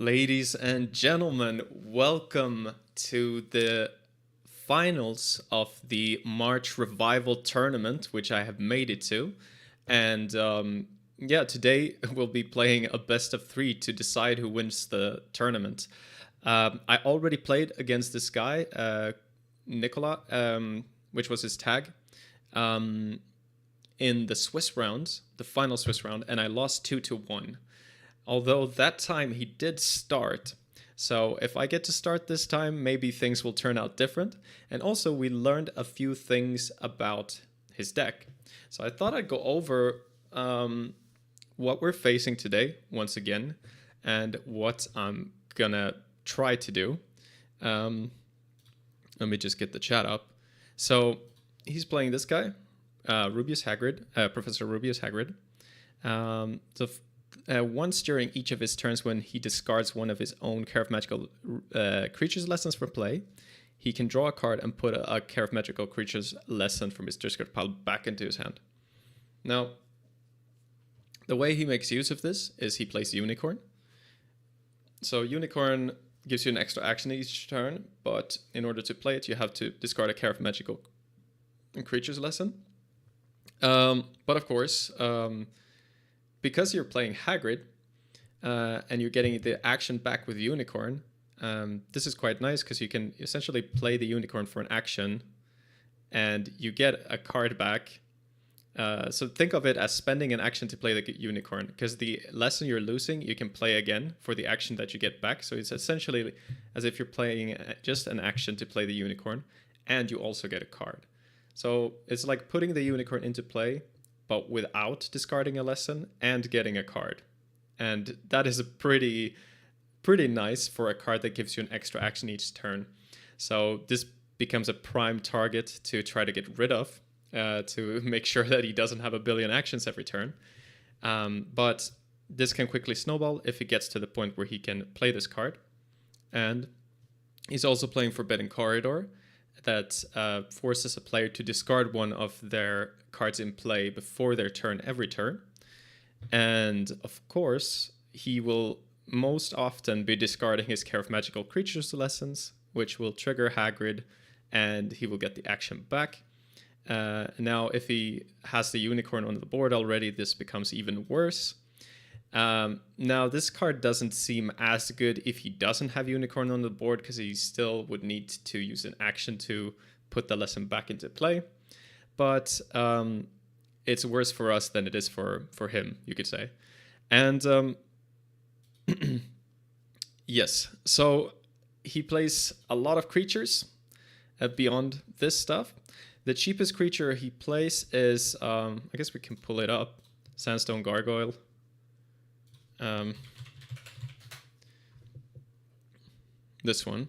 Ladies and gentlemen, welcome to the finals of the March Revival Tournament, which I have made it to. And yeah, today we'll be playing a best of three to decide who wins the tournament. I already played against this guy, Nicola, which was his tag, in the Swiss round, the final Swiss round, and I lost 2-1. Although that time he did start. So if I get to start this time, maybe things will turn out different. And also we learned a few things about his deck. So I thought I'd go over what we're facing today, once again, and what I'm gonna try to do. Let me just get the chat up. So he's playing this guy, Rubius Hagrid, Professor Rubius Hagrid. Once during each of his turns, when he discards one of his own Care of Magical Creatures lessons for play, he can draw a card and put a Care of Magical Creatures lesson from his discard pile back into his hand. Now, the way he makes use of this is he plays Unicorn. So Unicorn gives you an extra action each turn, but in order to play it, you have to discard a Care of Magical Creatures lesson. But of course, because you're playing Hagrid and you're getting the action back with Unicorn, this is quite nice because you can essentially play the Unicorn for an action and you get a card back. So think of it as spending an action to play the Unicorn, because the lesson you're losing, you can play again for the action that you get back. So it's essentially as if you're playing just an action to play the Unicorn, and you also get a card. So it's like putting the Unicorn into play, but without discarding a lesson and getting a card. And that is a pretty nice for a card that gives you an extra action each turn. So this becomes a prime target to try to get rid of, to make sure that he doesn't have a billion actions every turn. But this can quickly snowball if he gets to the point where he can play this card. And he's also playing Forbidden Corridor, that forces a player to discard one of their cards in play before their turn every turn. And of course, he will most often be discarding his Care of Magical Creatures lessons, which will trigger Hagrid, and he will get the action back. Now, if he has the Unicorn on the board already, this becomes even worse. Now, this card doesn't seem as good if he doesn't have Unicorn on the board, because he still would need to use an action to put the lesson back into play. But it's worse for us than it is for him, you could say. And yes, so he plays a lot of creatures beyond this stuff. The cheapest creature he plays is, I guess we can pull it up, Sandstone Gargoyle. This one,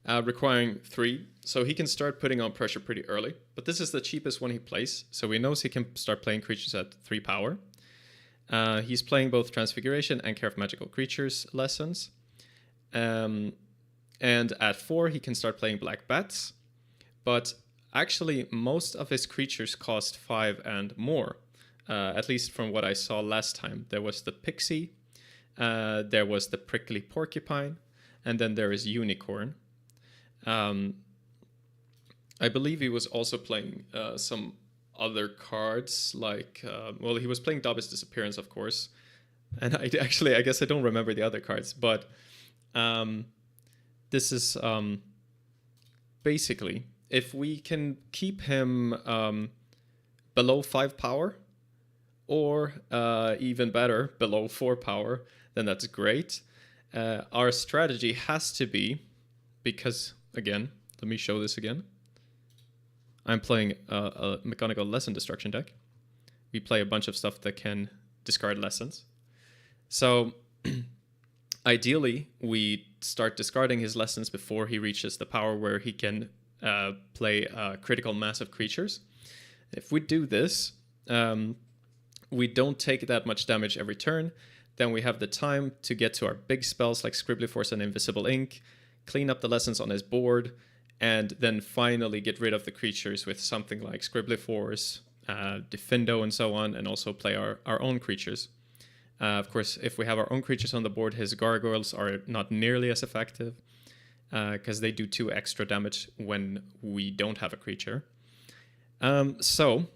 requiring 3, so he can start putting on pressure pretty early, but this is the cheapest one he plays, so he knows he can start playing creatures at 3 power. He's playing both Transfiguration and Care of Magical Creatures lessons, and at 4 he can start playing Black Bats, but actually most of his creatures cost 5 and more. At least from what I saw last time. There was the Pixie, there was the Prickly Porcupine, and then there is Unicorn. I believe he was also playing some other cards, like, well, he was playing Dobby's Disappearance, of course. And I guess I don't remember the other cards, but this is basically, if we can keep him below 5 power, or even better, below 4 power, then that's great. Our strategy has to be, because, again, let me show this again. I'm playing a Mechanical Lesson Destruction deck. We play a bunch of stuff that can discard lessons. So, ideally, we start discarding his lessons before he reaches the power where he can play critical mass of creatures. If we do this, we don't take that much damage every turn. Then we have the time to get to our big spells like Scribbly Force and Invisible Ink, clean up the lessons on his board, and then finally get rid of the creatures with something like Scribbly Force, Defendo, and so on, and also play our own creatures. Of course, if we have our own creatures on the board, his gargoyles are not nearly as effective because they do 2 extra damage when we don't have a creature. So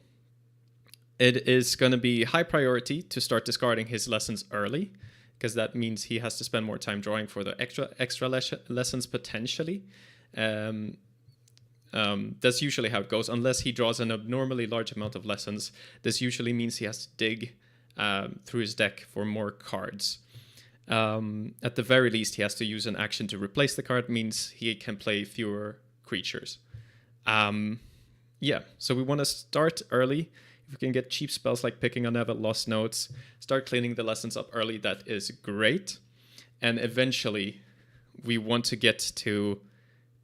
it is going to be high priority to start discarding his lessons early, because that means he has to spend more time drawing for the extra lessons potentially. That's usually how it goes. Unless he draws an abnormally large amount of lessons, this usually means he has to dig through his deck for more cards. At the very least, he has to use an action to replace the card, means he can play fewer creatures. Yeah, so we want to start early. If we can get cheap spells like Picking on Neville, Lost Notes, start cleaning the lessons up early, that is great. And eventually, we want to get to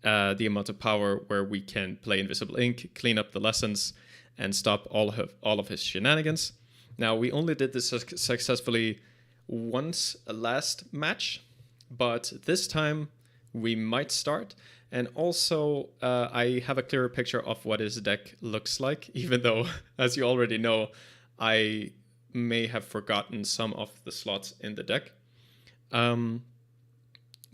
the amount of power where we can play Invisible Ink, clean up the lessons, and stop all of his shenanigans. Now, we only did this successfully once last match, but this time we might start. And also, I have a clearer picture of what his deck looks like, even though, as you already know, I may have forgotten some of the slots in the deck.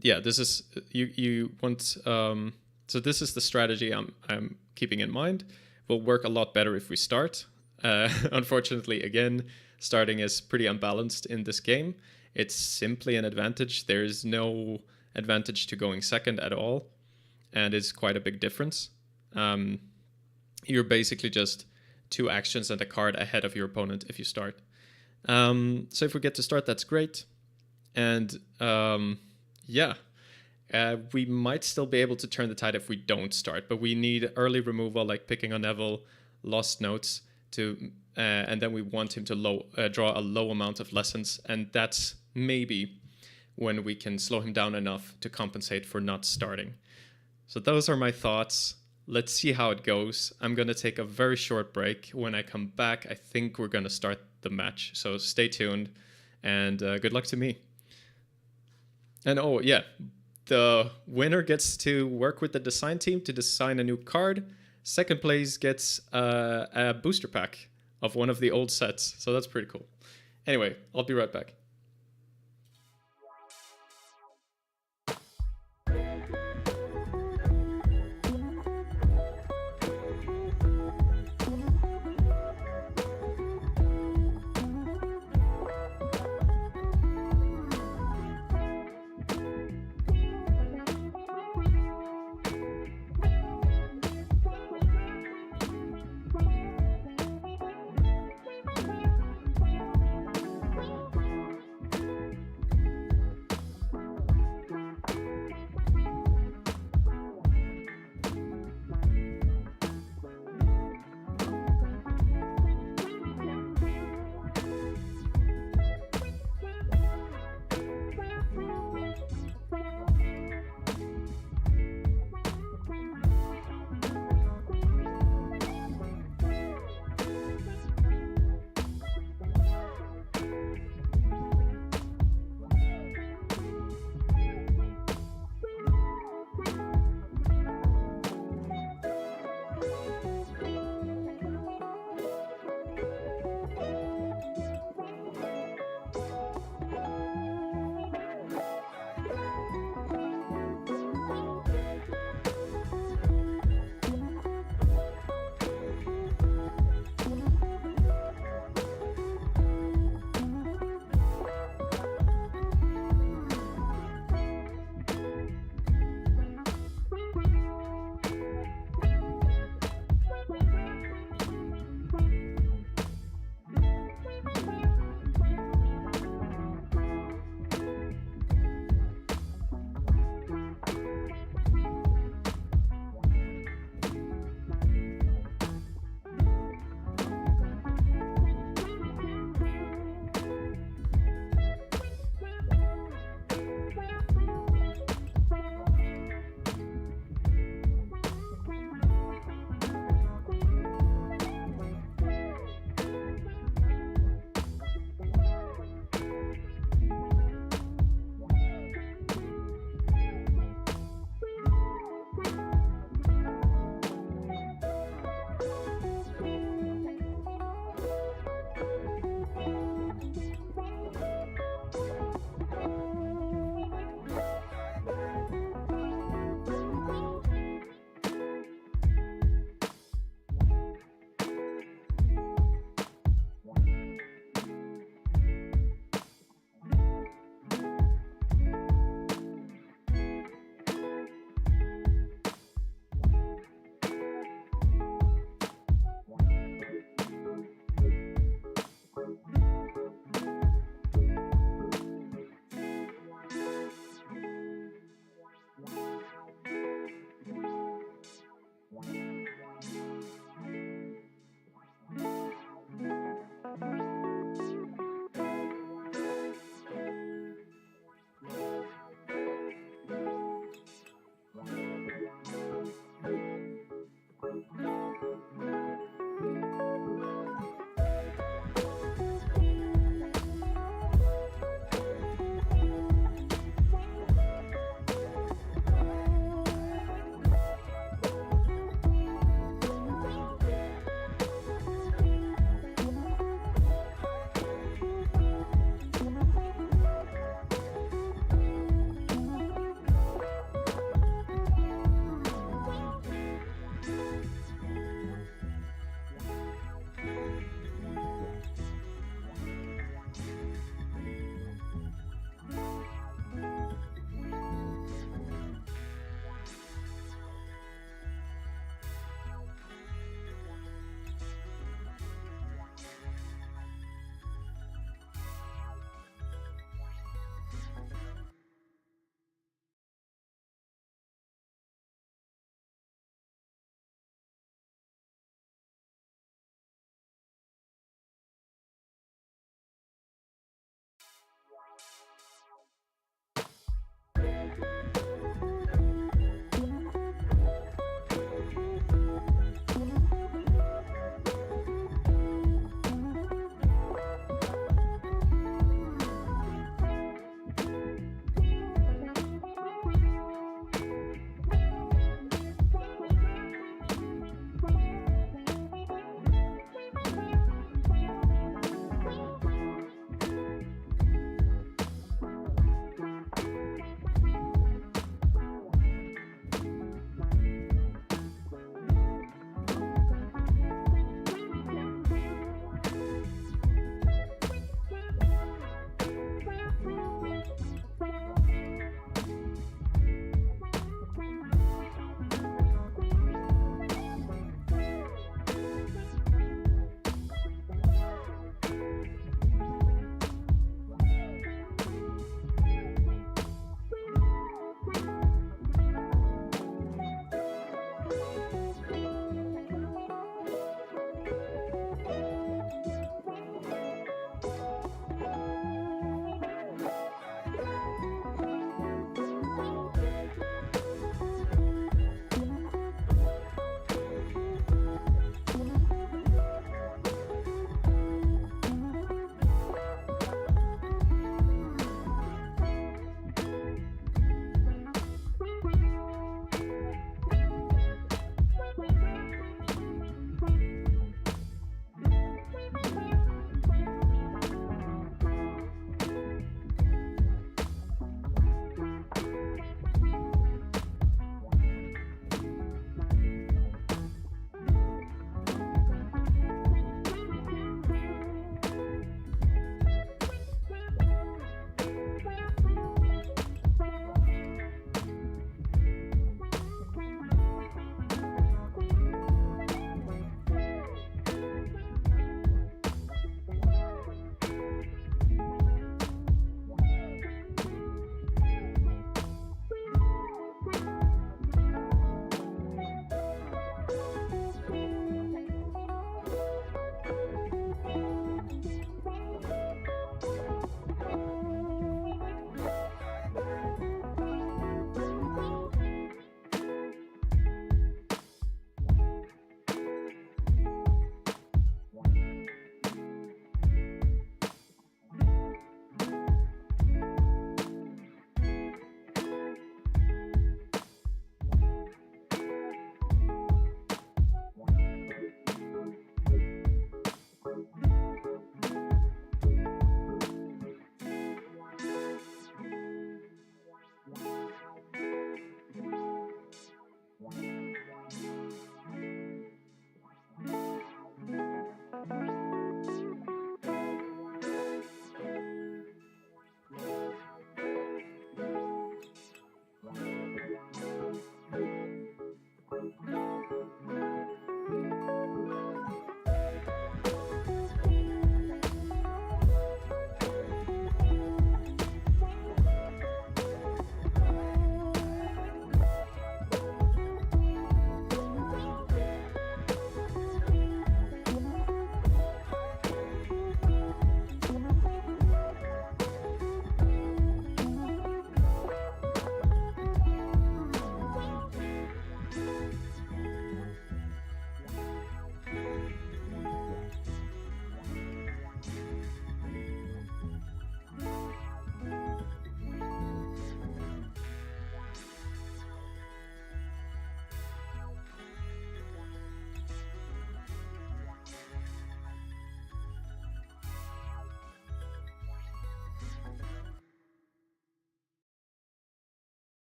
Yeah, this is you want. So this is the strategy I'm keeping in mind. Will work a lot better if we start. Unfortunately, again, starting is pretty unbalanced in this game. It's simply an advantage. There is no advantage to going second at all, and it's quite a big difference. You're basically just 2 actions and a card ahead of your opponent if you start. So if we get to start, that's great. And yeah, we might still be able to turn the tide if we don't start, but we need early removal like Picking on Neville, Lost Notes, to and then we want him to draw a low amount of lessons, and that's maybe when we can slow him down enough to compensate for not starting. So those are my thoughts. Let's see how it goes. I'm going to take a very short break. When I come back, I think we're going to start the match. So stay tuned, and good luck to me. And oh, yeah, the winner gets to work with the design team to design a new card. Second place gets a booster pack of one of the old sets. So that's pretty cool. Anyway, I'll be right back.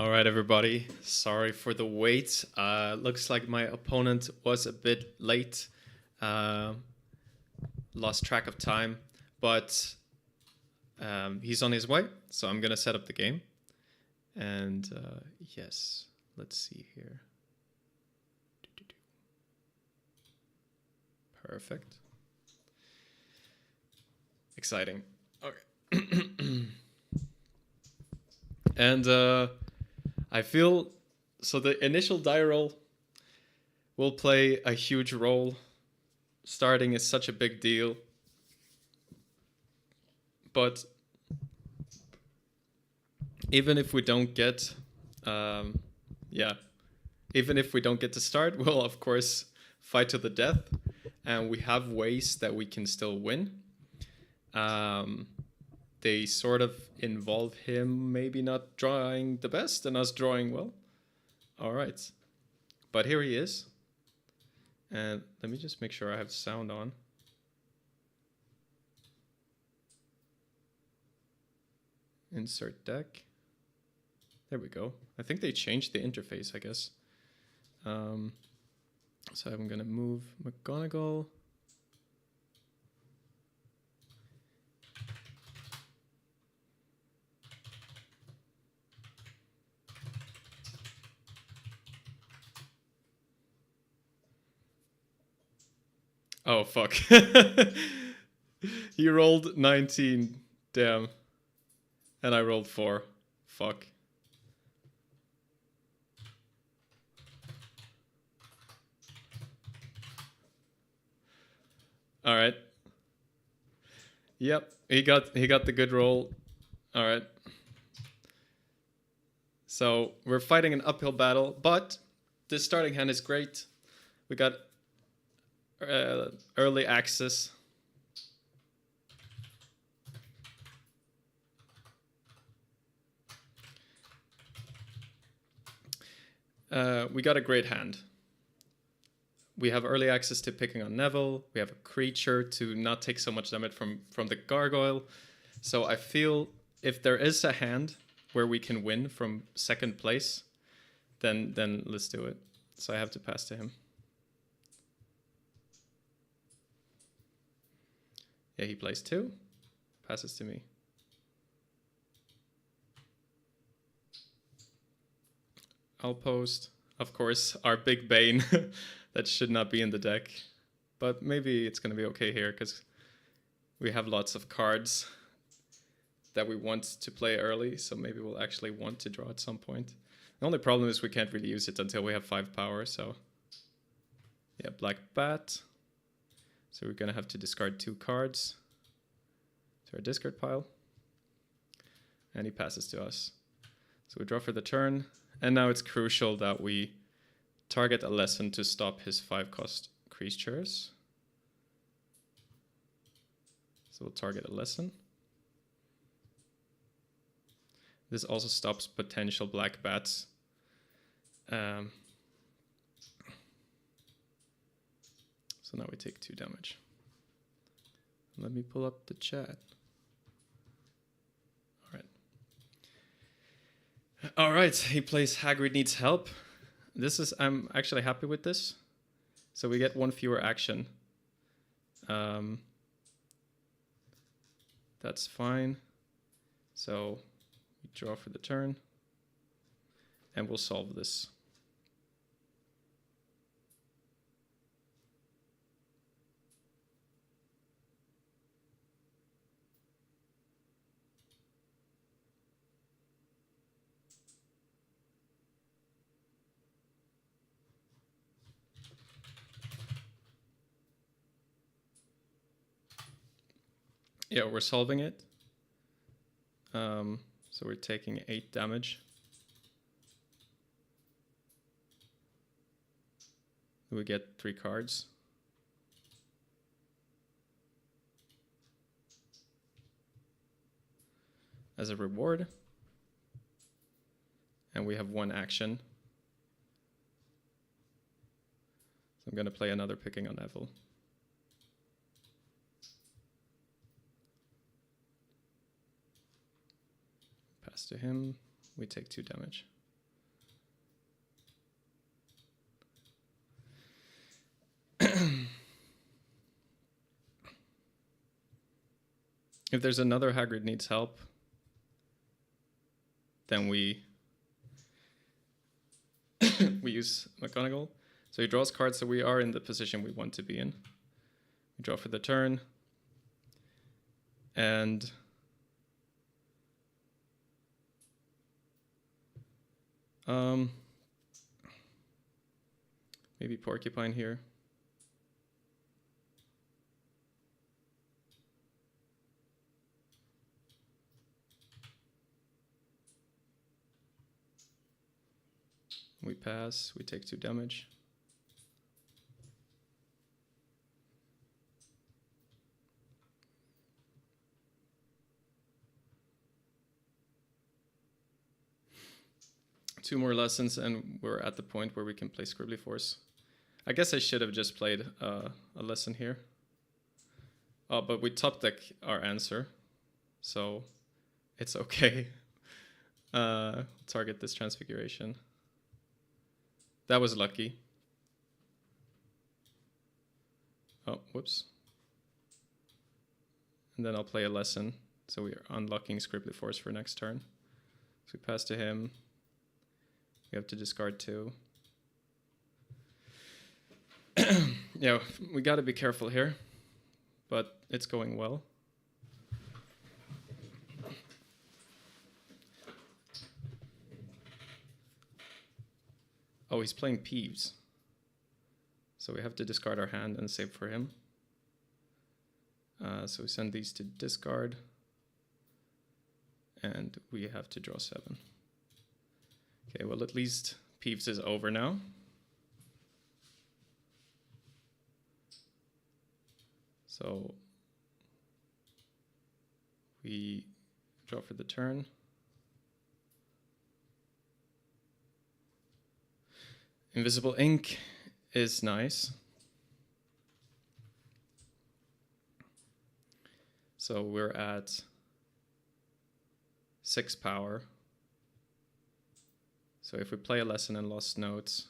All right, everybody. Sorry for the wait. Looks like my opponent was a bit late. Lost track of time, but he's on his way. So I'm gonna set up the game. And yes, let's see here. Perfect. Exciting. Okay. And I feel so the initial die roll will play a huge role. Starting is such a big deal. But even if we don't get, even if we don't get to start, we'll of course fight to the death, and we have ways that we can still win. They sort of involve him maybe not drawing the best and us drawing well. All right, but here he is. And let me just make sure I have sound on. Insert deck. There we go. I think they changed the interface, I guess. So I'm gonna move McGonagall. Oh, fuck. He rolled 19. Damn. And I rolled 4. Fuck. All right. Yep, he got the good roll. All right. So we're fighting an uphill battle, but this starting hand is great. We got early access. We got a great hand. We have early access to picking on Neville. We have a creature to not take so much damage from the gargoyle. So I feel if there is a hand where we can win from second place, then let's do it. So I have to pass to him. Yeah, he plays 2. Passes to me. I'll post, of course, our big bane that should not be in the deck. But maybe it's going to be okay here because we have lots of cards that we want to play early. So maybe we'll actually want to draw at some point. The only problem is we can't really use it until we have 5 power. So yeah, Black Bat. So we're going to have to discard 2 cards to our discard pile. And he passes to us. So we draw for the turn. And now it's crucial that we target a lesson to stop his 5-cost creatures. So we'll target a lesson. This also stops potential black bats. So now we take 2 damage. Let me pull up the chat. All right, he plays Hagrid Needs Help. I'm actually happy with this. So we get 1 fewer action. That's fine. So we draw for the turn. And we'll solve this. Yeah, we're solving it. So we're taking 8 damage. We get 3 cards. As a reward. And we have 1 action. So I'm going to play another Picking on Neville. Pass to him. We take 2 damage. If there's another Hagrid needs help, then we use McGonagall. So he draws cards, so we are in the position we want to be in. We draw for the turn. And maybe Porcupine here. We pass, we take 2 damage. Two more lessons and we're at the point where we can play Scribbly Force. I guess I should have just played a lesson here. But we top deck our answer, so it's okay. Target this Transfiguration. That was lucky. Oh, whoops. And then I'll play a lesson. So we are unlocking Scribbly Force for next turn. So we pass to him. We have to discard 2. Yeah, we got to be careful here, but it's going well. Oh, he's playing Peeves. So we have to discard our hand and save for him. So we send these to discard. And we have to draw 7. Okay, well, at least Peeves is over now. So we draw for the turn. Invisible Ink is nice. So we're at 6 power. So if we play a lesson in Lost Notes,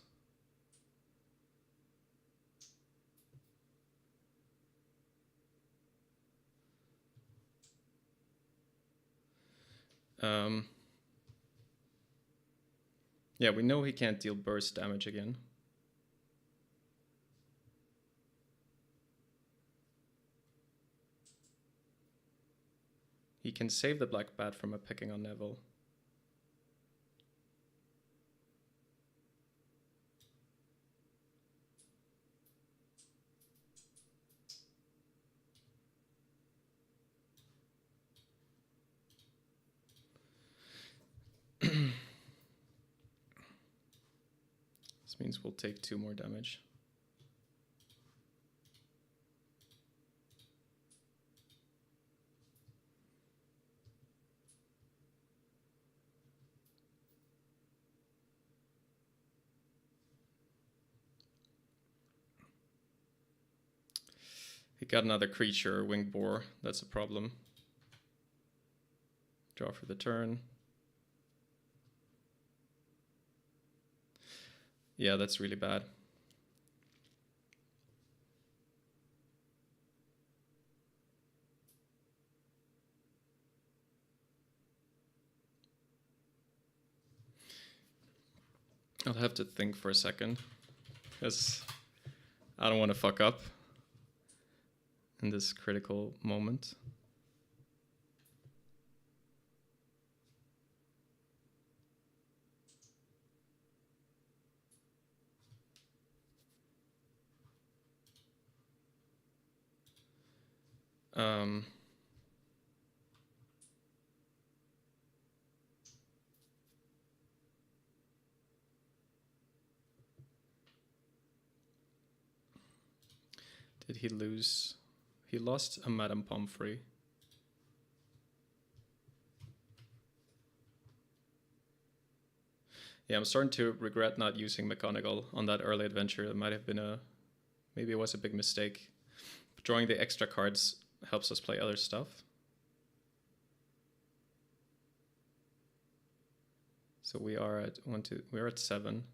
yeah, we know he can't deal burst damage again. He can save the Black Bat from a picking on Neville. This means we'll take 2 more damage. He got another creature, Winged Boar. That's a problem. Draw for the turn. Yeah, that's really bad. I'll have to think for a second, because I don't want to fuck up in this critical moment. Did he lose? He lost a Madame Pomfrey. Yeah, I'm starting to regret not using McGonagall on that early adventure. It might have been maybe it was a big mistake. But drawing the extra cards helps us play other stuff. So we are at we're at 7.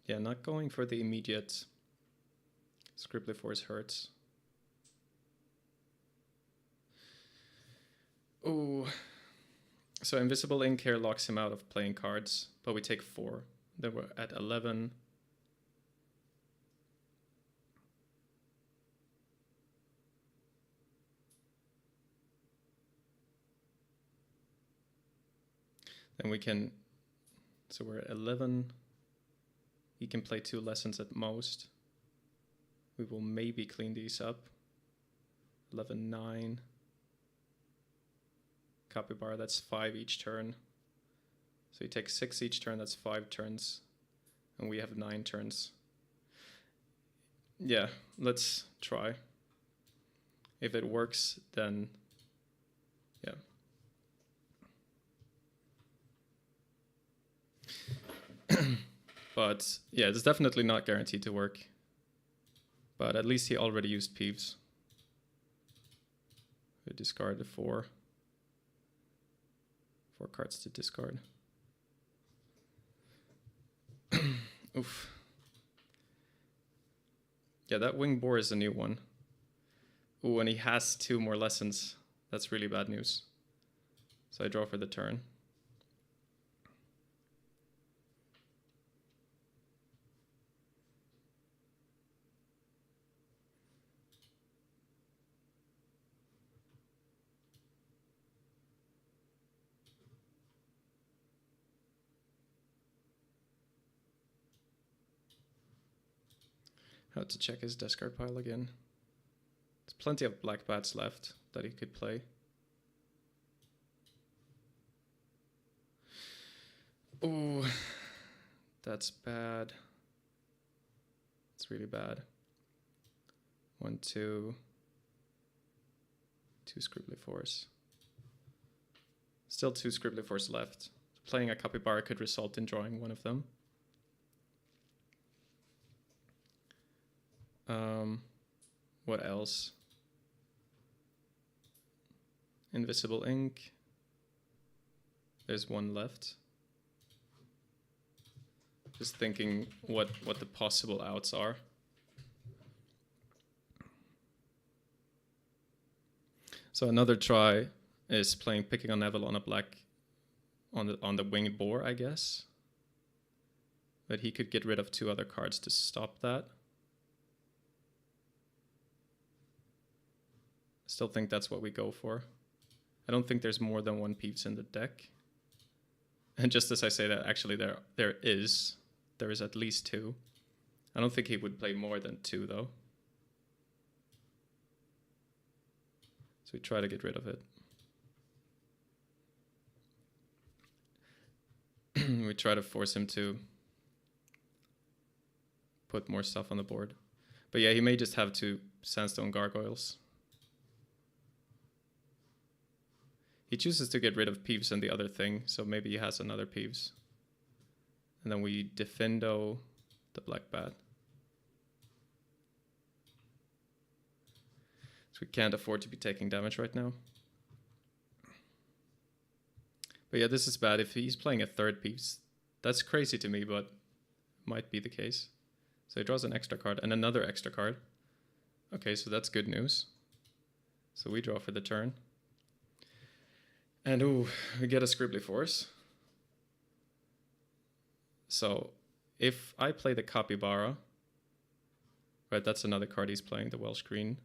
Yeah, not going for the immediate Scribbly Force hurts. Oh, so Invisible Ink here locks him out of playing cards, but we take 4. Then we're at 11. Then we can, so we're at 11. He can play 2 lessons at most. We will maybe clean these up. 11, 9. Capybara, that's 5 each turn. So he takes 6 each turn, that's 5 turns. And we have 9 turns. Yeah, let's try. If it works, then yeah. But yeah, it's definitely not guaranteed to work. But at least he already used Peeves. We discarded 4. 4 cards to discard. Oof. Yeah, that winged boar is a new one. Ooh, and he has 2 more lessons. That's really bad news. So I draw for the turn. How to check his discard pile again. There's plenty of black bats left that he could play. Oh, that's bad. It's really bad. 1, 2. 2 Scribblyfors. Still 2 Scribblyfors left. Playing a Capybara could result in drawing one of them. What else? Invisible Ink. There's 1 left. Just thinking what the possible outs are. So another try is playing Picking on Neville on a black on the winged boar, I guess. But he could get rid of 2 other cards to stop that. Still think that's what we go for. I don't think there's more than 1 Peeves in the deck. And just as I say that, actually there is at least 2. I don't think he would play more than 2 though. So we try to get rid of it. We try to force him to put more stuff on the board. But yeah, he may just have 2 Sandstone Gargoyles. He chooses to get rid of Peeves and the other thing, so maybe he has another Peeves. And then we Defendo the Black Bat. So we can't afford to be taking damage right now. But yeah, this is bad. If he's playing a 3rd Peeves, that's crazy to me, but might be the case. So he draws an extra card and another extra card. Okay, so that's good news. So we draw for the turn. And ooh, we get a Scribblyfors. So if I play the Capybara, right, that's another card he's playing, the Welsh Green.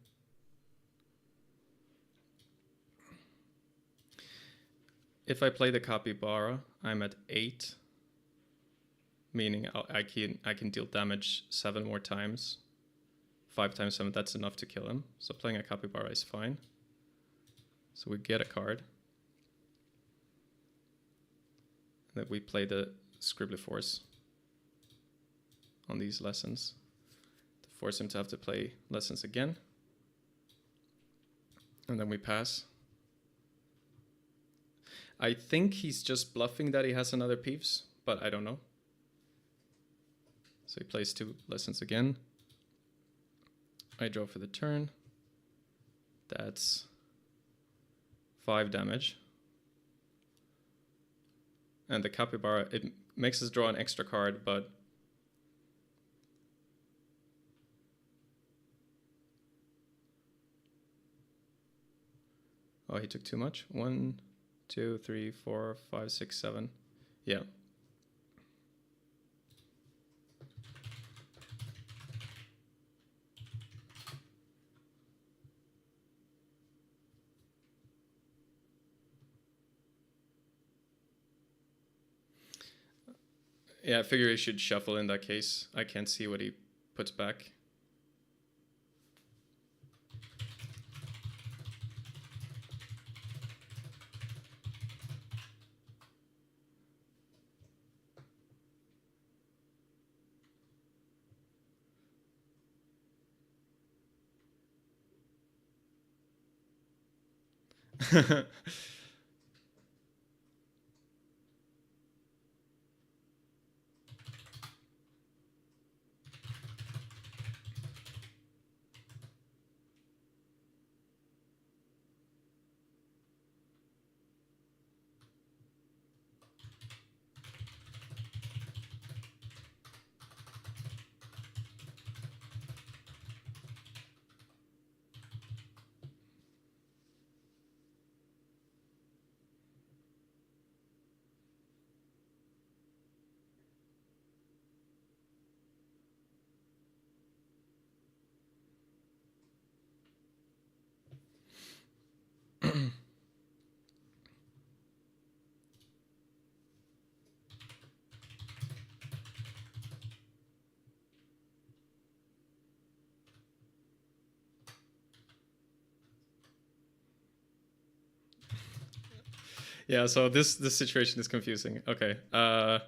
If I play the Capybara, I'm at 8, meaning I can deal damage 7 more times. 5 times 7, that's enough to kill him. So playing a Capybara is fine. So we get a card. And then we play the Scribblyfors on these lessons to force him to have to play lessons again. And then we pass. I think he's just bluffing that he has another Peeves, but I don't know. So he plays 2 lessons again. I draw for the turn. That's 5 damage. And the Capybara, it makes us draw an extra card, but Oh, he took too much. 1, 2, 3, 4, 5, 6, 7. Yeah. Yeah, I figure he should shuffle in that case. I can't see what he puts back. Yeah, so this situation is confusing. Okay. Uh,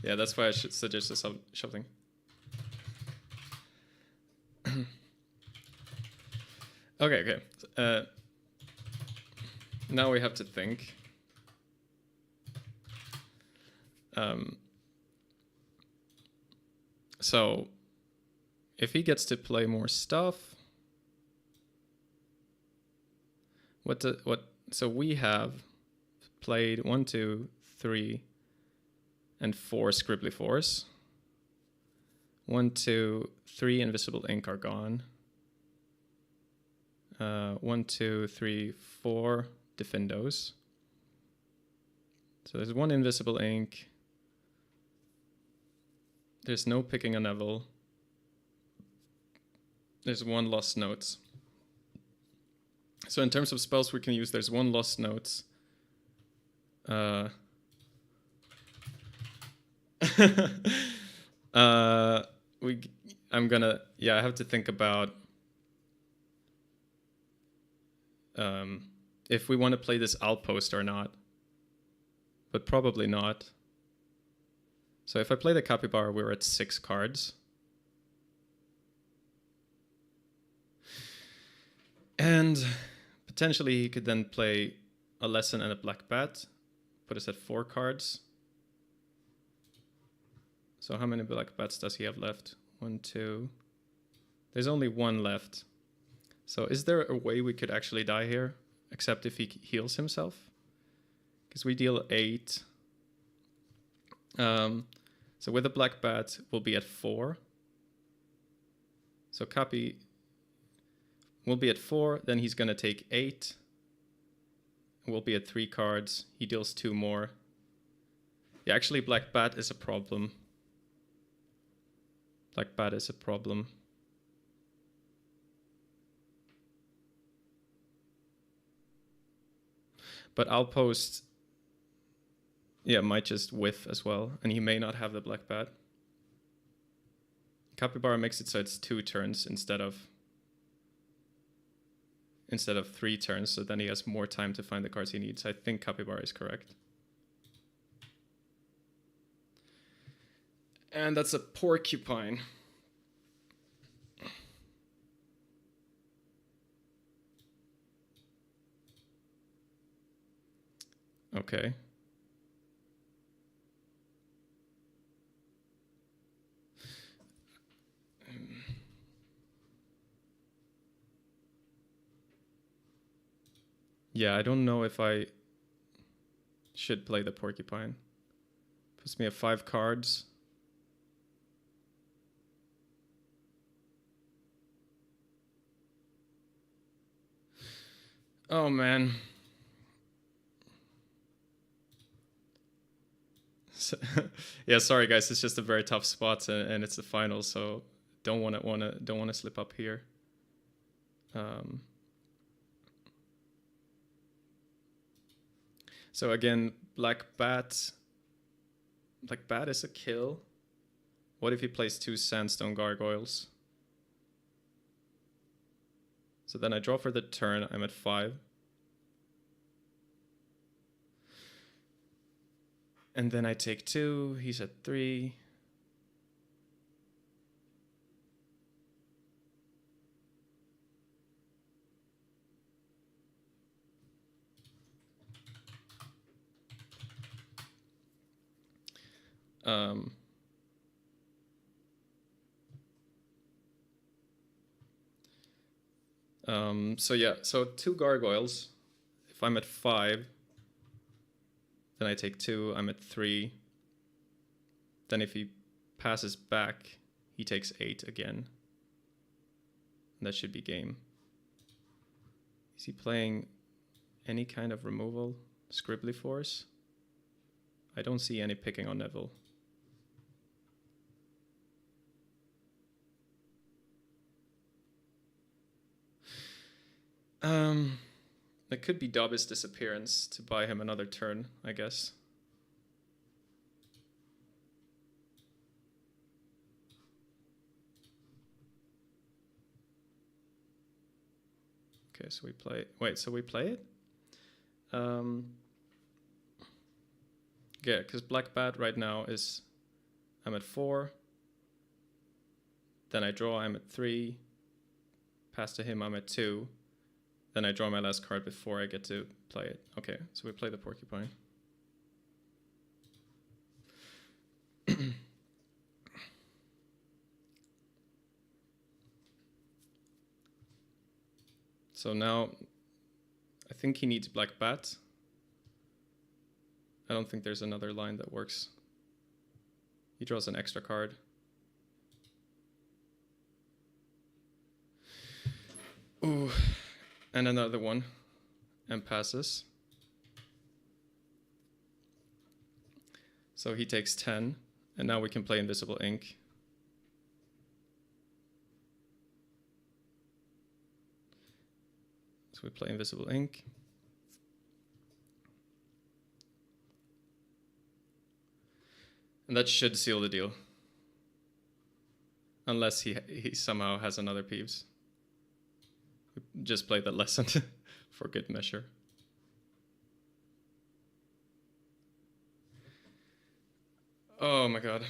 yeah, that's why I should suggest shuffling. Okay. Now we have to think. So if he gets to play more stuff, so we have played 1, 2, 3, and 4 scribbly 4s. 1, 2, 3 invisible ink are gone. 1, 2, 3, 4 defendos. So there's 1 invisible ink. There's no picking a Neville. There's 1 lost notes. So in terms of spells we can use, there's 1 lost notes. I have to think about if we want to play this outpost or not, but probably not. So if I play the capybara, we're at 6 cards. And potentially he could then play a lesson and a black bat, put us at 4 cards. So how many black bats does he have left? 1, 2. There's only 1 left. So is there a way we could actually die here, except if he heals himself? Because we deal 8. So with a black bat, we'll be at 4. So Cappy will be at 4, then he's going to take 8. We'll be at 3 cards. He deals 2 more. Yeah, actually, black bat is a problem. Black bat is a problem. But outpost, yeah, might just whiff as well, and he may not have the black bat. Capybara makes it so it's 2 turns instead of 3 turns, so then he has more time to find the cards he needs. I think Capybara is correct. And that's a porcupine. Okay. Yeah, I don't know if I should play the porcupine. Puts me at 5 cards. Oh man. So, yeah, sorry guys, it's just a very tough spot, and it's the final, so don't want to slip up here. So again, Black Bat is a kill. What if he plays 2 Sandstone Gargoyles? So then I draw for the turn, I'm at 5. And then I take 2, he's at 3. So yeah, so 2 gargoyles. If I'm at 5, then I take 2, I'm at 3. Then if he passes back, he takes 8 again. And that should be game. Is he playing any kind of removal? Scribbly Force? I don't see any picking on Neville. It could be Dobby's disappearance to buy him another turn, I guess. Okay, so we play... Wait, so we play it? Yeah, because Black Bat right now is... I'm at 4. Then I draw, I'm at 3. Pass to him, I'm at 2. Then I draw my last card before I get to play it. Okay, so we play the porcupine. So now I think he needs Black Bat. I don't think there's another line that works. He draws an extra card. Ooh, and another one, and passes. So he takes 10, and now we can play Invisible Ink. So we play Invisible Ink. And that should seal the deal. Unless he somehow has another Peeves. Just play that lesson for good measure. Oh my god.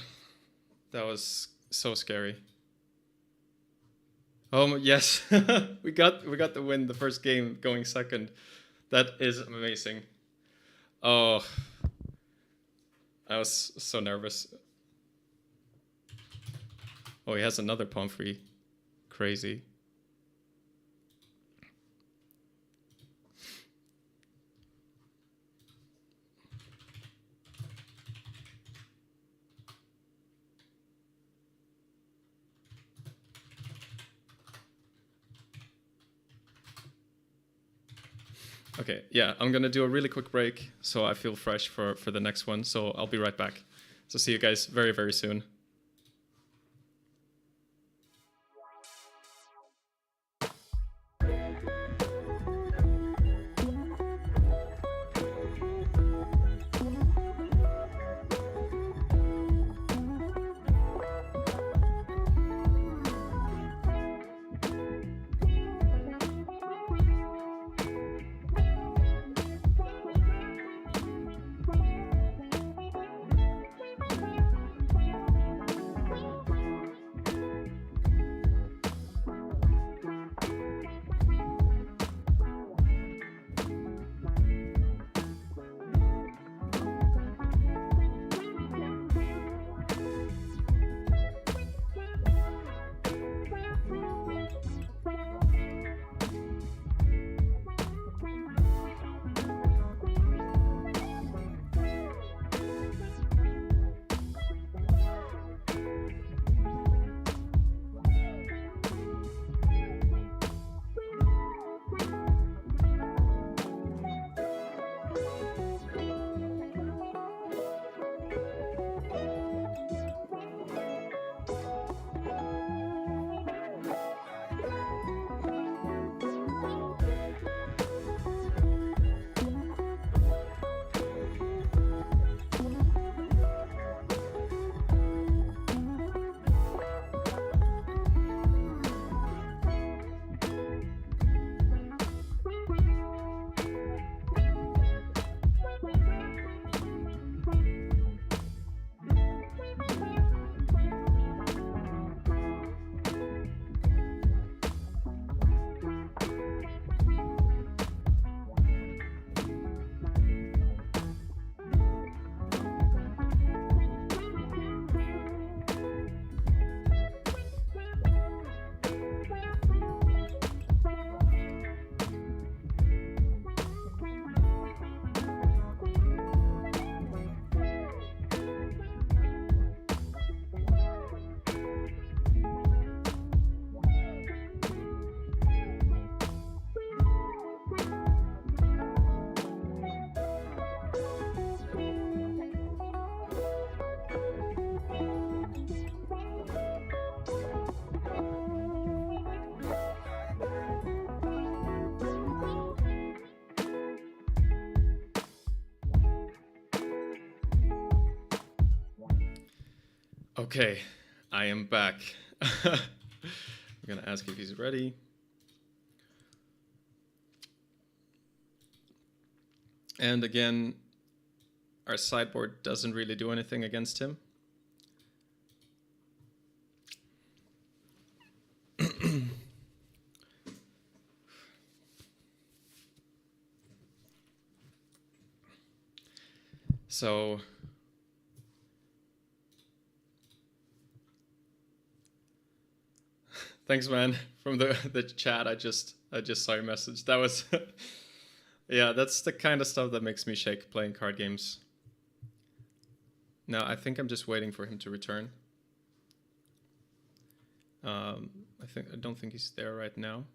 That was so scary. Oh yes. we got the win the first game going second. That is amazing. Oh. I was so nervous. Oh, he has another pawn free. Crazy. Okay, yeah, I'm gonna do a really quick break so I feel fresh for the next one. So I'll be right back. So see you guys very, very soon. Okay, I am back. I'm gonna ask if he's ready. And again, our sideboard doesn't really do anything against him. So thanks, man, from the chat. I just saw your message. That was yeah, that's the kind of stuff that makes me shake playing card games. Now I think I'm just waiting for him to return. I don't think he's there right now.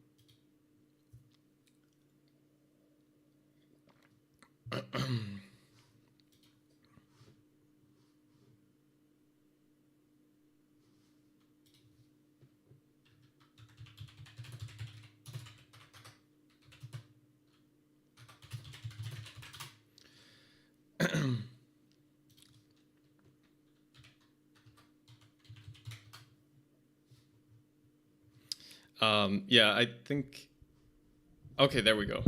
Yeah, I think. Okay, there we go.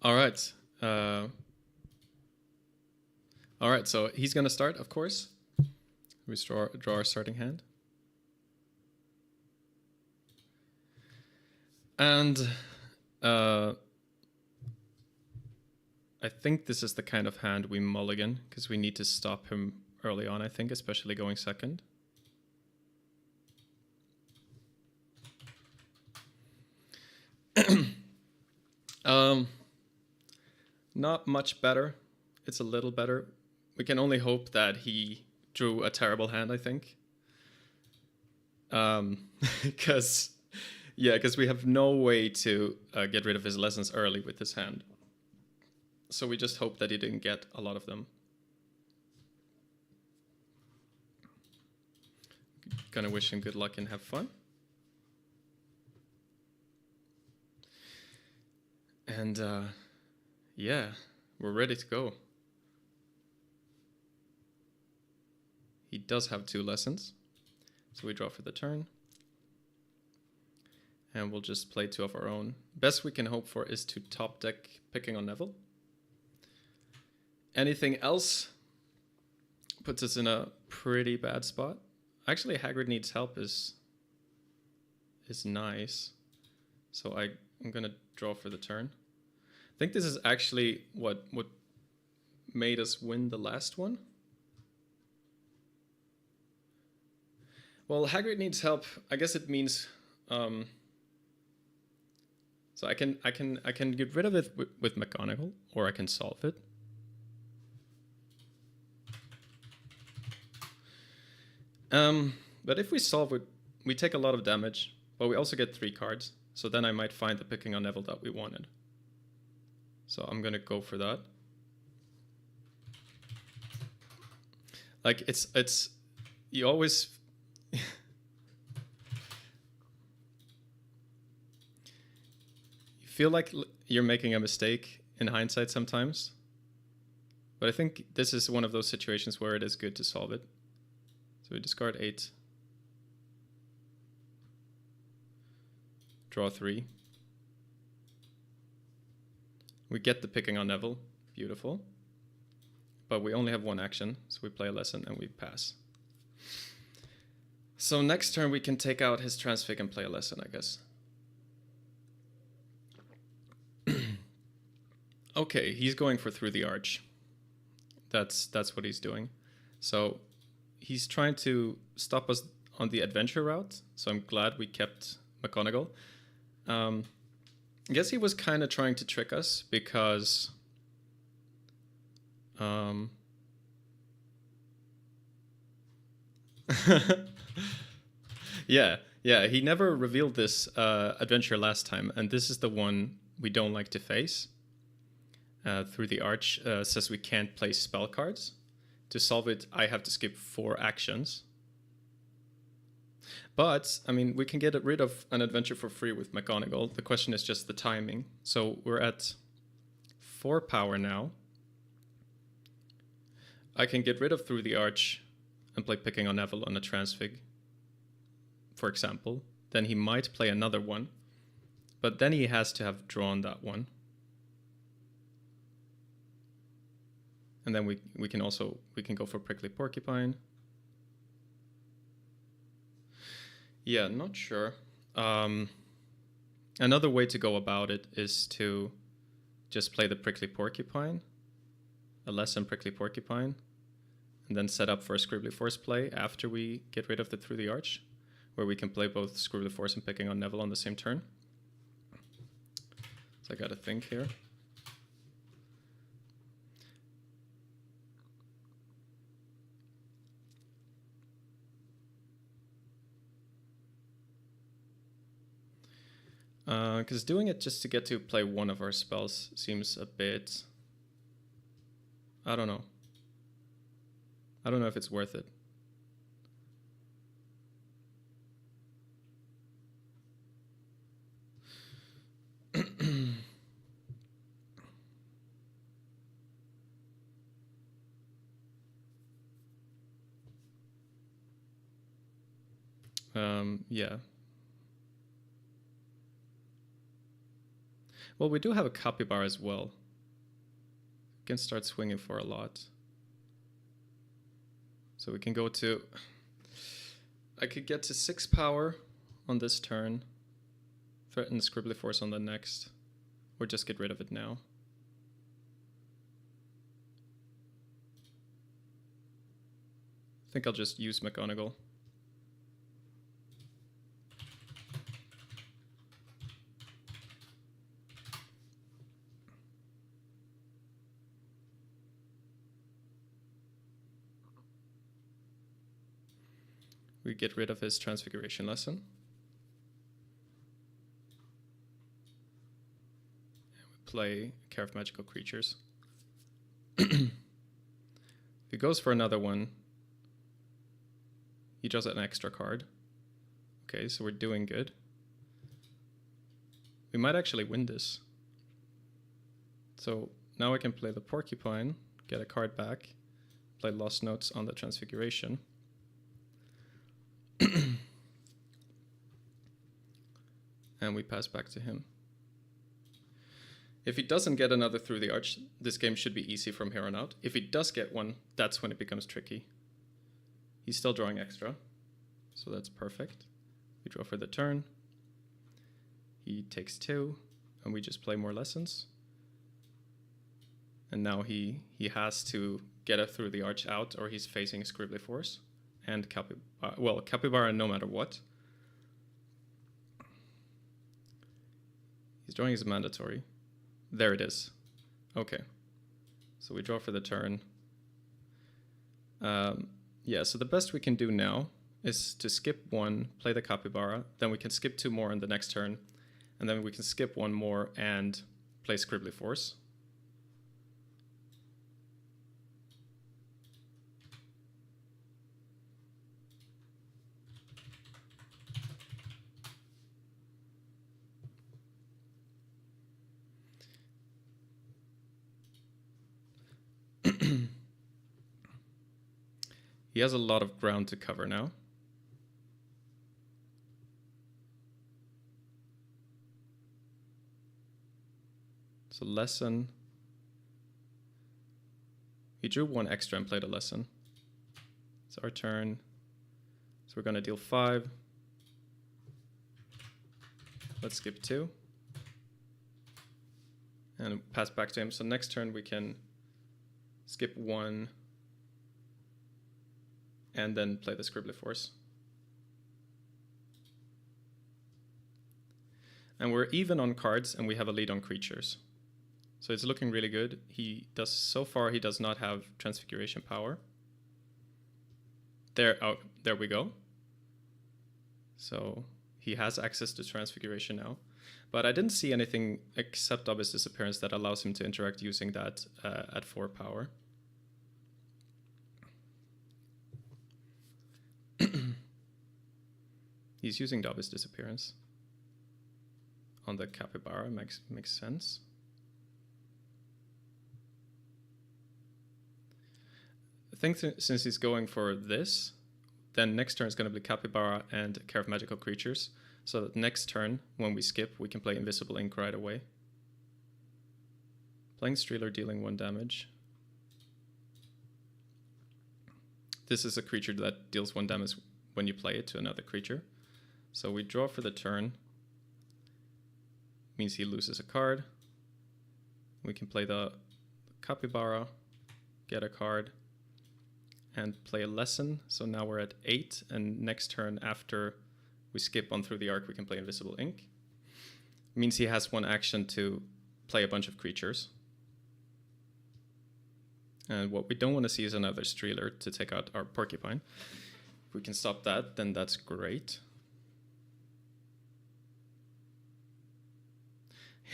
All right. All right, so he's going to start, of course. We draw our starting hand. And I think this is the kind of hand we mulligan, because we need to stop him early on, I think, especially going second. Not much better. It's a little better. We can only hope that he drew a terrible hand, I think. Because we have no way to get rid of his lessons early with this hand. So we just hope that he didn't get a lot of them. Gonna wish him good luck and have fun. And yeah, we're ready to go. He does have 2 lessons. So we draw for the turn. And we'll just play 2 of our own. Best we can hope for is to top deck picking on Neville. Anything else puts us in a pretty bad spot. Actually, Hagrid Needs Help is nice. So I'm gonna draw for the turn. I think this is actually what made us win the last one. Well, Hagrid Needs Help. I guess it means so I can get rid of it with McGonagall, or I can solve it. But if we solve it, we take a lot of damage, but we also get 3 cards. So then I might find the picking on Neville that we wanted. So I'm gonna go for that. Like it's you always you feel like you're making a mistake in hindsight sometimes. But I think this is one of those situations where it is good to solve it. So we discard 8. Draw 3. We get the picking on Neville. Beautiful. But we only have 1 action, so we play a lesson and we pass. So next turn we can take out his Transfig and play a lesson, I guess. Okay, he's going for Through the Arch. That's what he's doing. So he's trying to stop us on the adventure route. So I'm glad we kept McGonagall. I guess he was kind of trying to trick us because yeah, he never revealed this adventure last time, and this is the one we don't like to face. Through the Arch says we can't play spell cards. To solve it, I have to skip 4 actions. But, I mean, we can get rid of an adventure for free with McGonagall. The question is just the timing. So we're at 4 power now. I can get rid of Through the Arch and play Picking on Neville on a Transfig, for example. Then he might play another one. But then he has to have drawn that one. And then we can go for Prickly Porcupine. Yeah, not sure. Another way to go about it is to just play the Prickly Porcupine, a lesson Prickly Porcupine, and then set up for a Scribbly Force play after we get rid of the Through the Arch, where we can play both Scribbly Force and Picking on Neville on the same turn. So I gotta think here. Because doing it just to get to play one of our spells seems a bit... I don't know. I don't know if it's worth it. Yeah. Well, we do have a Capybara as well. We can start swinging for a lot. So we can go to... I could get to 6 power on this turn. Threaten Scribbly Force on the next. Or just get rid of it now. I think I'll just use McGonagall. We get rid of his Transfiguration lesson. And we play Care of Magical Creatures. If he goes for another one, he draws an extra card. Okay, so we're doing good. We might actually win this. So now I can play the Porcupine, get a card back, play Lost Notes on the Transfiguration. And we pass back to him. If he doesn't get another Through the Arch, this game should be easy from here on out. If he does get one, that's when it becomes tricky. He's still drawing extra, so that's perfect. We draw for the turn. He takes 2, and we just play more lessons. And now he has to get a Through the Arch out, or he's facing Scribbly Force and Capybara. Well, Capybara no matter what. He's drawing his mandatory. There it is. Okay. So we draw for the turn. Yeah, so the best we can do now is to skip 1, play the Capybara, then we can skip 2 more on the next turn, and then we can skip 1 more and play Scribbly Force. He has a lot of ground to cover now. So lesson. He drew 1 extra and played a lesson. It's our turn. So we're going to deal 5. Let's skip 2. And pass back to him. So next turn we can skip 1. and then play the Scribbly Force. And we're even on cards, and we have a lead on creatures. So it's looking really good. So far he does not have Transfiguration power. There we go. So he has access to Transfiguration now. But I didn't see anything except Obvious Disappearance that allows him to interact using that at 4 power. He's using the Obvious Disappearance on the Capybara, makes sense. I think since he's going for this, then next turn is going to be Capybara and Care of Magical Creatures. So that next turn, when we skip, we can play Invisible Ink right away. Playing Streeler, dealing 1 damage. This is a creature that deals 1 damage when you play it to another creature. So we draw for the turn. Means he loses a card. We can play the Capybara, get a card, and play a Lesson. So now we're at 8, and next turn after we skip on through the arc, we can play Invisible Ink. Means he has 1 action to play a bunch of creatures. And what we don't want to see is another Streeler to take out our Porcupine. If we can stop that, then that's great.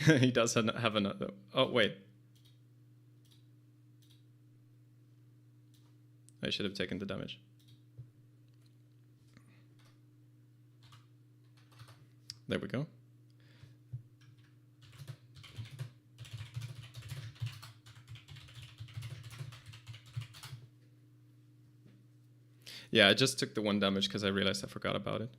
He does have another. Oh, wait. I should have taken the damage. There we go. Yeah, I just took the 1 damage because I realized I forgot about it.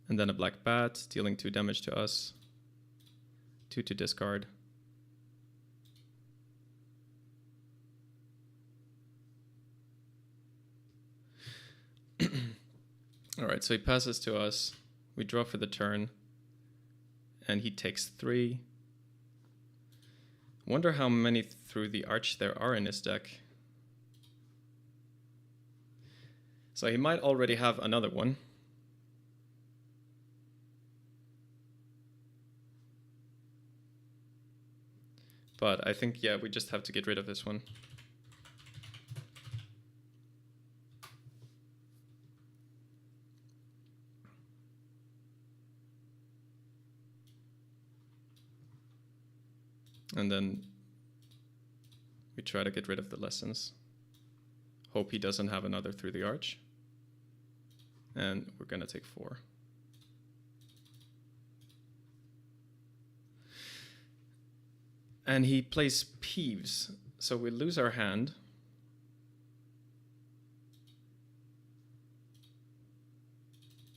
And then a Black Bat, dealing 2 damage to us. 2 to discard. Alright, so he passes to us. We draw for the turn. And he takes 3. Wonder how many through the arch there are in his deck. So he might already have another one. But I think, yeah, we just have to get rid of this one. And then we try to get rid of the Lessons. Hope he doesn't have another through the arch. And we're going to take 4. And he plays Peeves, so we lose our hand.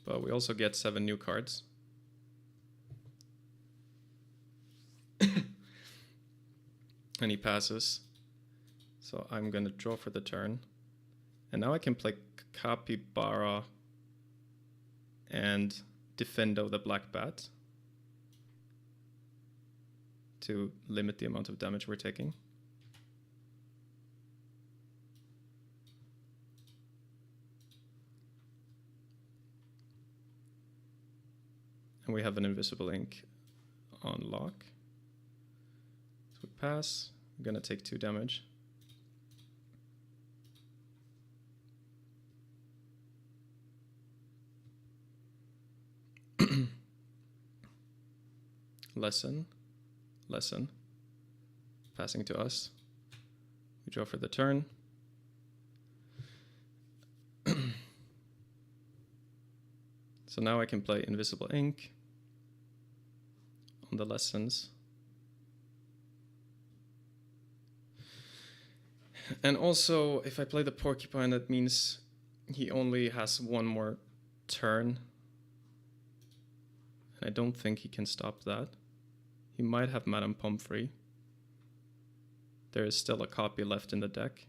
But we also get 7 new cards. And he passes. So I'm going to draw for the turn. And now I can play Capybara and Defendo the Black Bat to limit the amount of damage we're taking. And we have an Invisible Ink on lock. So we pass. I'm going to take 2 damage. Lesson. Passing to us. We draw for the turn. So now I can play Invisible Ink on the Lessons. And also, if I play the Porcupine, that means he only has 1 more turn. And I don't think he can stop that. He might have Madame Pomfrey. There is still a copy left in the deck.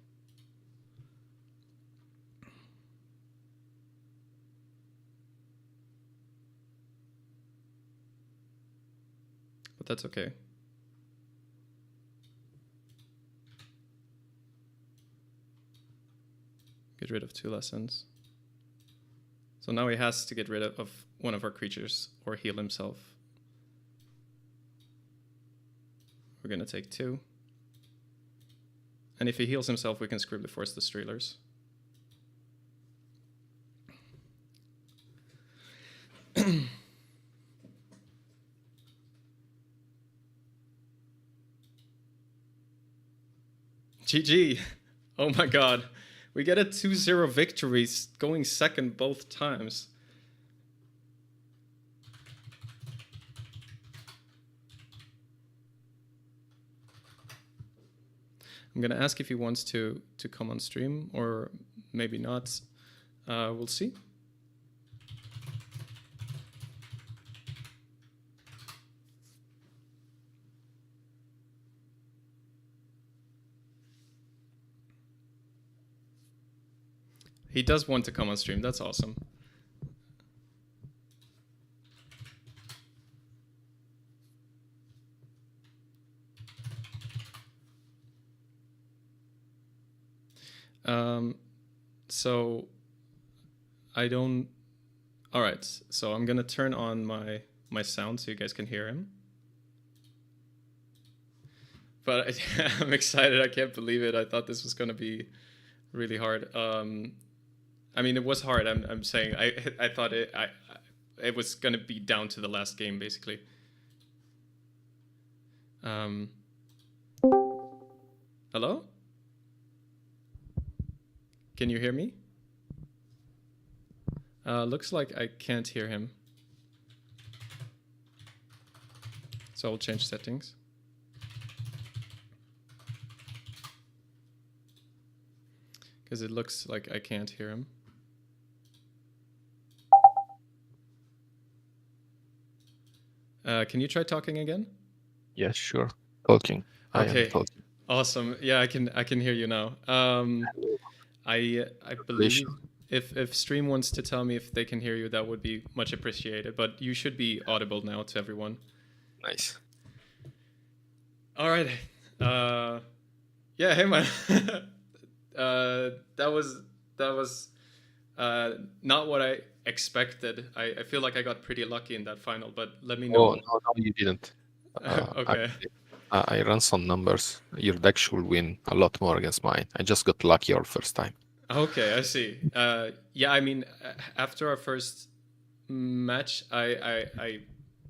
But that's okay. rid of 2 lessons. So now he has to get rid of one of our creatures or heal himself. We're going to take 2. And if he heals himself, we can Scribbly Force the Streelers. GG. Oh my god. We get a 2-0 victory, going second both times. I'm going to ask if he wants to come on stream, or maybe not. We'll see. He does want to come on stream. That's awesome. So I don't. All right. So I'm gonna turn on my sound so you guys can hear him. But I'm excited. I can't believe it. I thought this was gonna be really hard. I mean, it was hard. I'm saying I thought it was gonna be down to the last game basically. Hello? Can you hear me? Looks like I can't hear him. So I'll change settings. Because it looks like I can't hear him. Can you try talking again? Yes, sure. Talking. Okay. I am talking. Awesome. Yeah, I can hear you now. I believe if stream wants to tell me if they can hear you, that would be much appreciated. But you should be audible now to everyone. Nice. All right. Yeah. Hey man. That was not what I expected. I feel like I got pretty lucky in that final, but let me know. Oh, no, you didn't. Okay. I ran some numbers. Your deck should win a lot more against mine. I just got lucky our first time. Okay, I see. Yeah, I mean, after our first match, I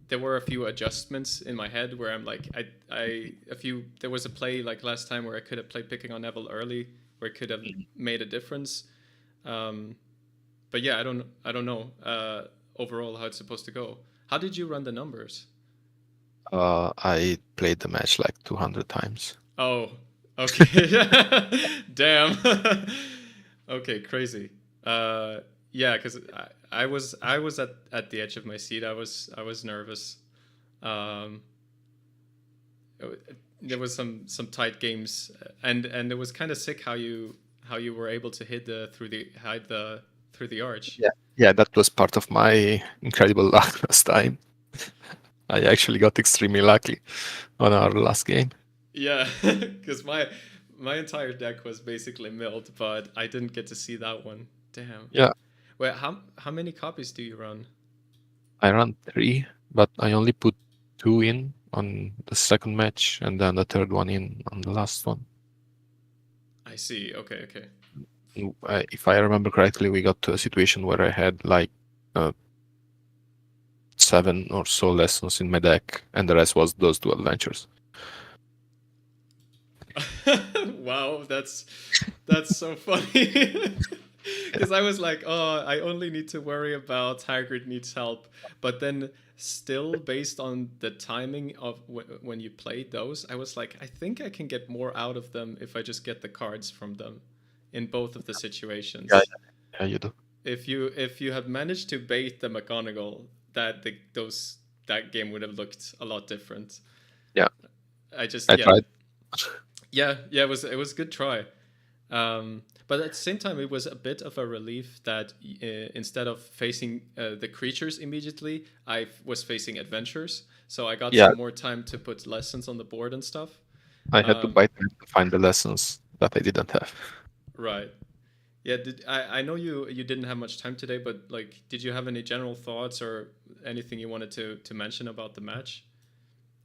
there were a few adjustments in my head where I'm like, there was a play like last time where I could have played picking on Neville early, where it could have made a difference. But yeah, I don't know overall how it's supposed to go. How did you run the numbers? I played the match like 200 times. Oh, okay. Damn. Okay, crazy. Yeah, because I was at the edge of my seat. I was nervous. There was some tight games, and it was kind of sick how you were able to hit through the arch. Yeah, that was part of my incredible luck last time. I actually got extremely lucky on our last game. Yeah, because my entire deck was basically milled, but I didn't get to see that one. Damn. Yeah. Wait, how many copies do you run? I ran 3, but I only put 2 in on the second match, and then the third one in on the last one. I see. Okay. If I remember correctly, we got to a situation where I had like 7 or so lessons in my deck, and the rest was those 2 adventures. Wow, that's so funny. Because I was like, oh, I only need to worry about Hagrid needs help. But then still, based on the timing of when you played those, I was like, I think I can get more out of them if I just get the cards from them in both of the situations. Yeah, you do. If you had managed to bait the McGonagall, that game would have looked a lot different. Yeah. I tried. Yeah, it was a good try. But at the same time, it was a bit of a relief that instead of facing the creatures immediately, I was facing adventures. So I got some more time to put lessons on the board and stuff. I had to bite them to find the lessons that I didn't have. Right. Yeah, I know you didn't have much time today, but like, did you have any general thoughts or anything you wanted to mention about the match,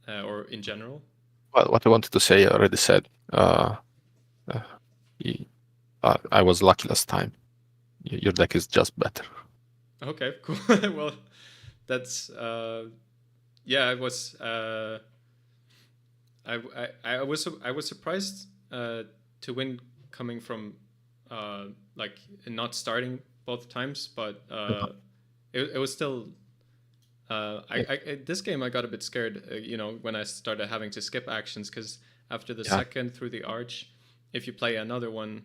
or in general? Well, what I wanted to say, I already said. Uh, y- I was lucky last time. Your deck is just better. Okay, cool. Well, that's yeah. I was surprised to win coming from like not starting both times, but Uh-huh. it was still Yeah, this game I got a bit scared, when I started having to skip actions because after the yeah, second through the arch, if you play another one,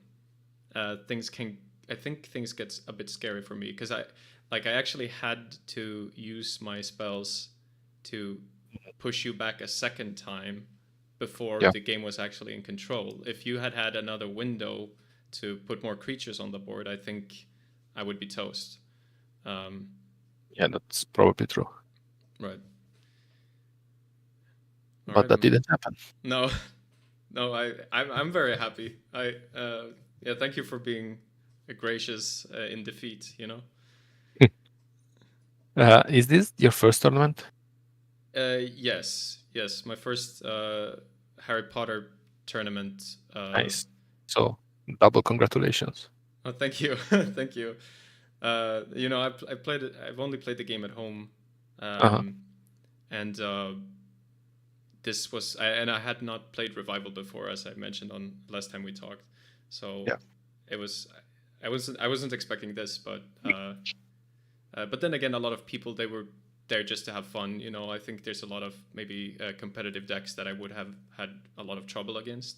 things can I think things gets a bit scary for me because I actually had to use my spells to push you back a second time before yeah, the game was actually in control. If you had had another window to put more creatures on the board, I think I would be toast. Um, yeah. That's probably true. right. All But right. that didn't happen. No, no. I'm very happy. Yeah. Thank you for being gracious in defeat. Is this your first tournament? Yes, yes. My first Harry Potter tournament. Nice. So double congratulations. Oh, thank you, thank you. I played it. I've only played the game at home, Uh-huh. um, and and I had not played Revival before, as I mentioned on last time we talked. So Yeah. it was, I wasn't expecting this, but then again, a lot of people they were there just to have fun. I think there's a lot of maybe competitive decks that I would have had a lot of trouble against.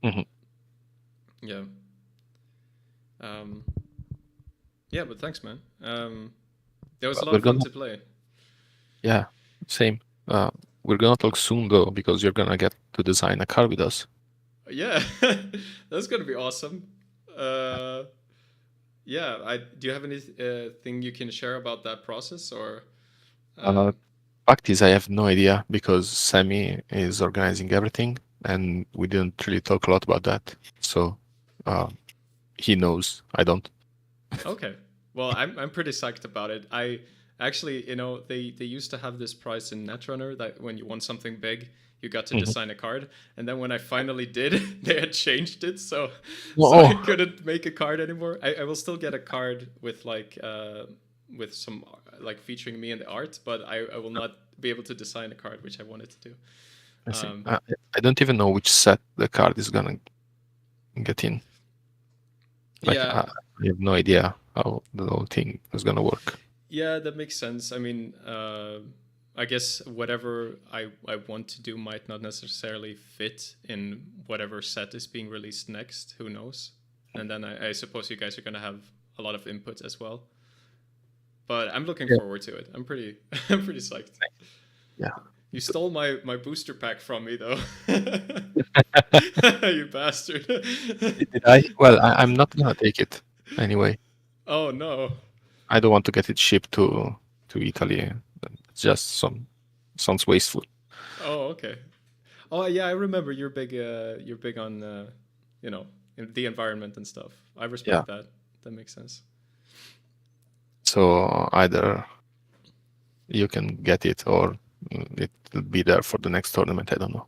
Hmm. Yeah. Um, yeah, but thanks, man. There was a Well, lot we're of fun gonna, to play. yeah, same. We're gonna talk soon though, because you're gonna get to design a car with us. Yeah, that's gonna be awesome. Uh, yeah, do you have any thing you can share about that process or? Uh, Um, Fact is, I have no idea because Sammy is organizing everything, and we didn't really talk a lot about that. So, uh, he knows. I don't. okay, well, I'm pretty psyched about it. I actually, they used to have this prize in Netrunner that when you won something big, you got to Mhm. design a card, and then when I finally did, they had changed it, so I Oh, couldn't make a card anymore. I will still get a card with with some like featuring me in the art, but I will not be able to design a card, which I wanted to do. I see. Um, I don't even know which set the card is gonna get in. Like, yeah, I have no idea how the whole thing is gonna work. yeah, that makes sense. I mean, I guess whatever I want to do might not necessarily fit in whatever set is being released next. Who knows? And then I suppose you guys are gonna have a lot of input as well. But I'm looking Yeah. forward to it. I'm pretty I'm pretty psyched. Yeah. You stole my booster pack from me though. You bastard. Did I? Well, I'm not gonna take it anyway. Oh no. I don't want to get it shipped to Italy. It's just sounds wasteful. Oh, okay. Oh yeah, I remember you're big on you know the environment and stuff. I Yeah. respect that. That makes sense. So either you can get it or it will be there for the next tournament. I don't know.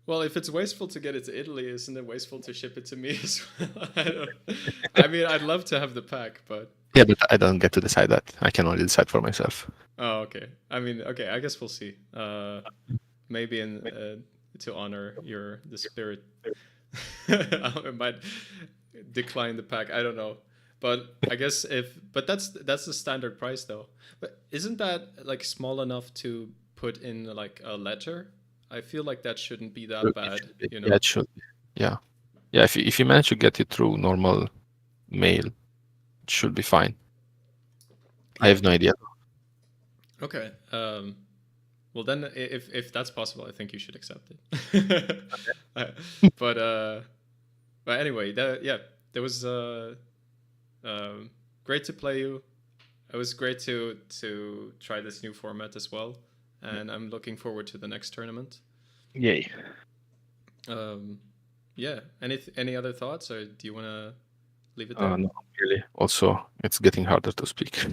Well, if it's wasteful to get it to Italy, isn't it wasteful to ship it to me as well? I don't. I mean, I'd love to have the pack, but Yeah, but I don't get to decide that. I can only decide for myself. oh, okay. I mean, okay. I guess we'll see. Maybe in to honor your the spirit, I might decline the pack. I don't know, but I guess but that's the standard price though. But isn't that like small enough to put in like a letter? I feel like that shouldn't be that It bad, should be. you Yeah, know. it should be. Yeah. Yeah, if you manage to get it through normal mail, it should be fine. I Yeah. have no idea. Okay. Well, then, if that's possible, I think you should accept it. Uh, but but anyway, yeah, that was great to play you. It was great to try this new format as well, and I'm looking forward to the next tournament. Yay. Um, yeah. Any other thoughts, or do you want to leave it there? No, really. Also, it's getting harder to speak.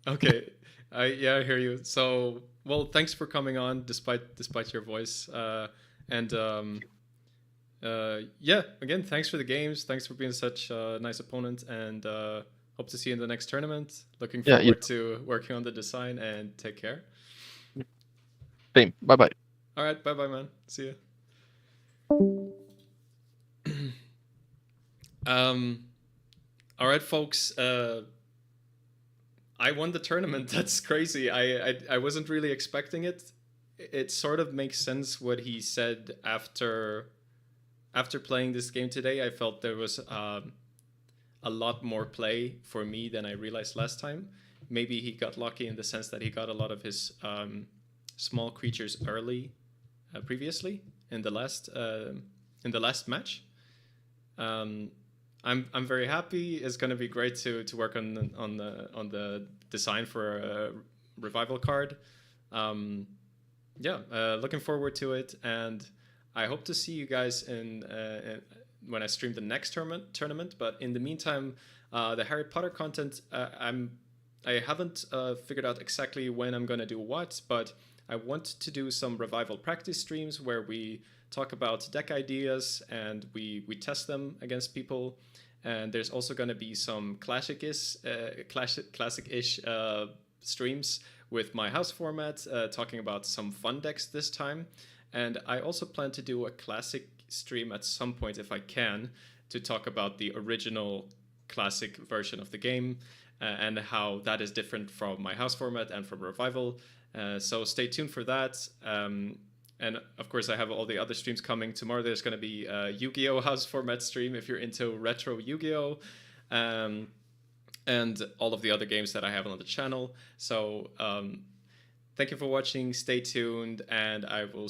Okay. Yeah, I hear you. So, well, thanks for coming on despite your voice. And yeah, again, thanks for the games. Thanks for being such a nice opponent, and hope to see you in the next tournament. Looking Yeah, you forward to working on the design, and take care. same. Bye bye. All right, bye bye, man. See you. um, all right, folks. I won the tournament. That's crazy. I wasn't really expecting it. It sort of makes sense what he said after playing this game today. I felt there was a lot more play for me than I realized last time. Maybe he got lucky in the sense that he got a lot of his small creatures early previously in the last match. Um, I'm very happy. It's going to be great to work on the design for a revival card. Um, yeah, looking forward to it, and I hope to see you guys when I stream the next tournament. But in the meantime, the Harry Potter content, I haven't figured out exactly when I'm gonna do what, but I want to do some revival practice streams where we talk about deck ideas and we test them against people. And there's also going to be some classic-ish streams with my house format, talking about some fun decks this time. And I also plan to do a classic stream at some point if I can, to talk about the original classic version of the game, and how that is different from my house format and from revival. So stay tuned for that. And of course, I have all the other streams coming. Tomorrow there's going to be a Yu-Gi-Oh! House format stream if you're into retro Yu-Gi-Oh! And all of the other games that I have on the channel. So thank you for watching. Stay tuned, and I will